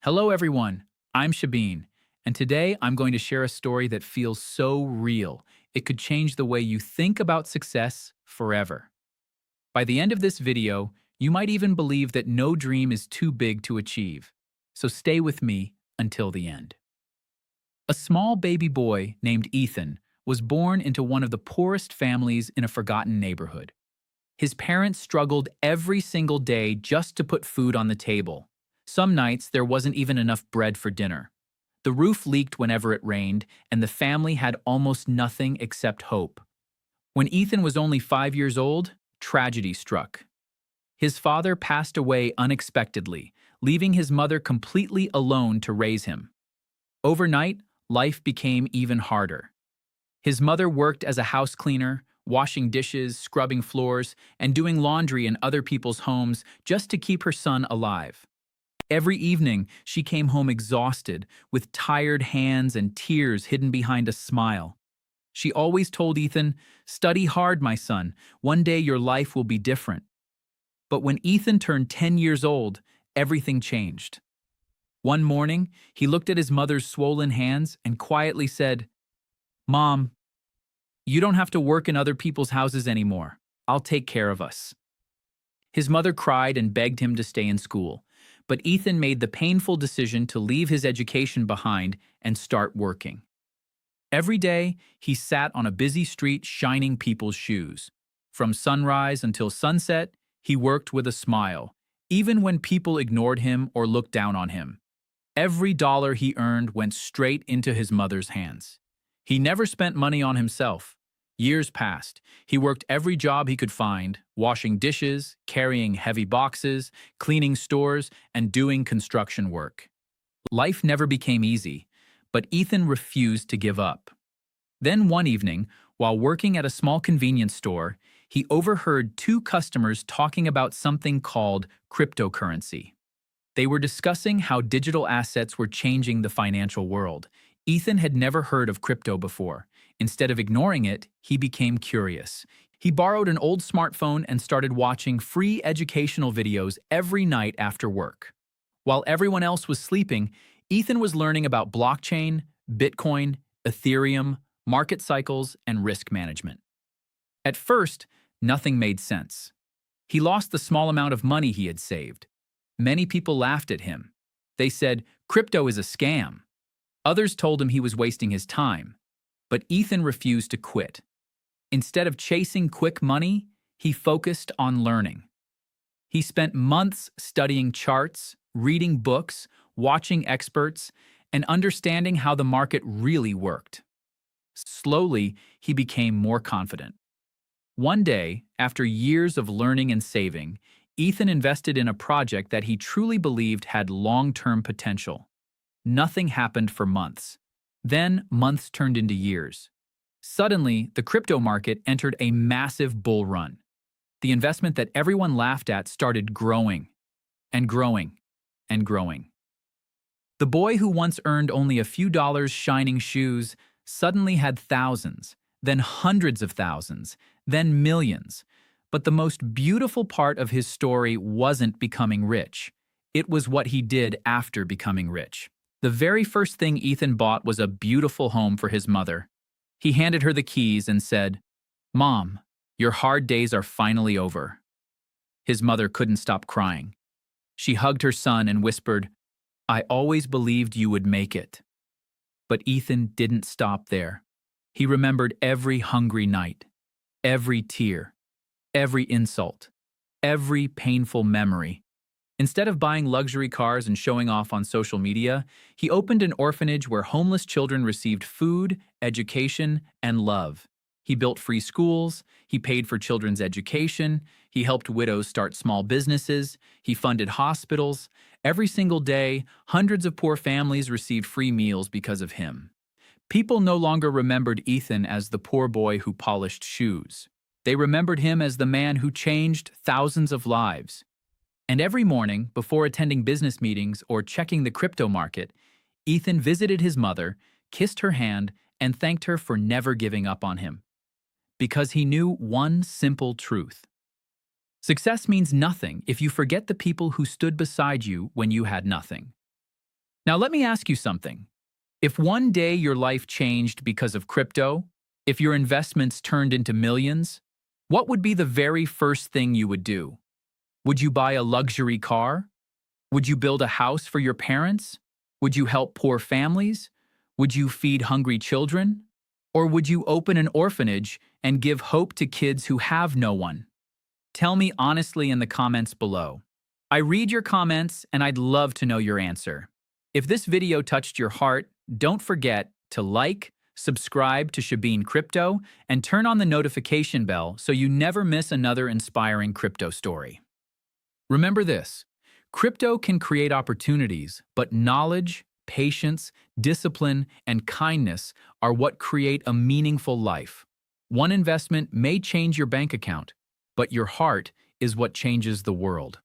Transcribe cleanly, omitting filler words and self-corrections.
Hello, everyone. I'm Shabeen, and today I'm going to share a story that feels so real it could change the way you think about success forever. By the end of this video, you might even believe that no dream is too big to achieve. So stay with me until the end. A small baby boy named Ethan was born into one of the poorest families in a forgotten neighborhood. His parents struggled every single day just to put food on the table. Some nights, there wasn't even enough bread for dinner. The roof leaked whenever it rained, and the family had almost nothing except hope. When Ethan was only 5 years old, tragedy struck. His father passed away unexpectedly, leaving his mother completely alone to raise him. Overnight, life became even harder. His mother worked as a house cleaner, washing dishes, scrubbing floors, and doing laundry in other people's homes just to keep her son alive. Every evening, she came home exhausted, with tired hands and tears hidden behind a smile. She always told Ethan, "Study hard, my son. One day your life will be different." But when Ethan turned 10 years old, everything changed. One morning, he looked at his mother's swollen hands and quietly said, "Mom, you don't have to work in other people's houses anymore. I'll take care of us." His mother cried and begged him to stay in school, but Ethan made the painful decision to leave his education behind and start working. Every day, he sat on a busy street shining people's shoes. From sunrise until sunset, he worked with a smile, even when people ignored him or looked down on him. Every dollar he earned went straight into his mother's hands. He never spent money on himself. Years passed. He worked every job he could find, washing dishes, carrying heavy boxes, cleaning stores, and doing construction work. Life never became easy, but Ethan refused to give up. Then one evening, while working at a small convenience store, he overheard two customers talking about something called cryptocurrency. They were discussing how digital assets were changing the financial world. Ethan had never heard of crypto before. Instead of ignoring it, he became curious. He borrowed an old smartphone and started watching free educational videos every night after work. While everyone else was sleeping, Ethan was learning about blockchain, Bitcoin, Ethereum, market cycles, and risk management. At first, nothing made sense. He lost the small amount of money he had saved. Many people laughed at him. They said, "Crypto is a scam." Others told him he was wasting his time. But Ethan refused to quit. Instead of chasing quick money, he focused on learning. He spent months studying charts, reading books, watching experts, and understanding how the market really worked. Slowly, he became more confident. One day, after years of learning and saving, Ethan invested in a project that he truly believed had long-term potential. Nothing happened for months. Then, months turned into years. Suddenly, the crypto market entered a massive bull run. The investment that everyone laughed at started growing, and growing, and growing. The boy who once earned only a few dollars shining shoes suddenly had thousands, then hundreds of thousands, then millions. But the most beautiful part of his story wasn't becoming rich. It was what he did after becoming rich. The very first thing Ethan bought was a beautiful home for his mother. He handed her the keys and said, "Mom, your hard days are finally over." His mother couldn't stop crying. She hugged her son and whispered, "I always believed you would make it." But Ethan didn't stop there. He remembered every hungry night, every tear, every insult, every painful memory. Instead of buying luxury cars and showing off on social media, he opened an orphanage where homeless children received food, education, and love. He built free schools, he paid for children's education, he helped widows start small businesses, he funded hospitals. Every single day, hundreds of poor families received free meals because of him. People no longer remembered Ethan as the poor boy who polished shoes. They remembered him as the man who changed thousands of lives. And every morning, before attending business meetings or checking the crypto market, Ethan visited his mother, kissed her hand, and thanked her for never giving up on him. Because he knew one simple truth. Success means nothing if you forget the people who stood beside you when you had nothing. Now let me ask you something. If one day your life changed because of crypto, if your investments turned into millions, what would be the very first thing you would do? Would you buy a luxury car? Would you build a house for your parents? Would you help poor families? Would you feed hungry children? Or would you open an orphanage and give hope to kids who have no one? Tell me honestly in the comments below. I read your comments and I'd love to know your answer. If this video touched your heart, don't forget to like, subscribe to Shabeen Crypto, and turn on the notification bell so you never miss another inspiring crypto story. Remember this, crypto can create opportunities, but knowledge, patience, discipline, and kindness are what create a meaningful life. One investment may change your bank account, but your heart is what changes the world.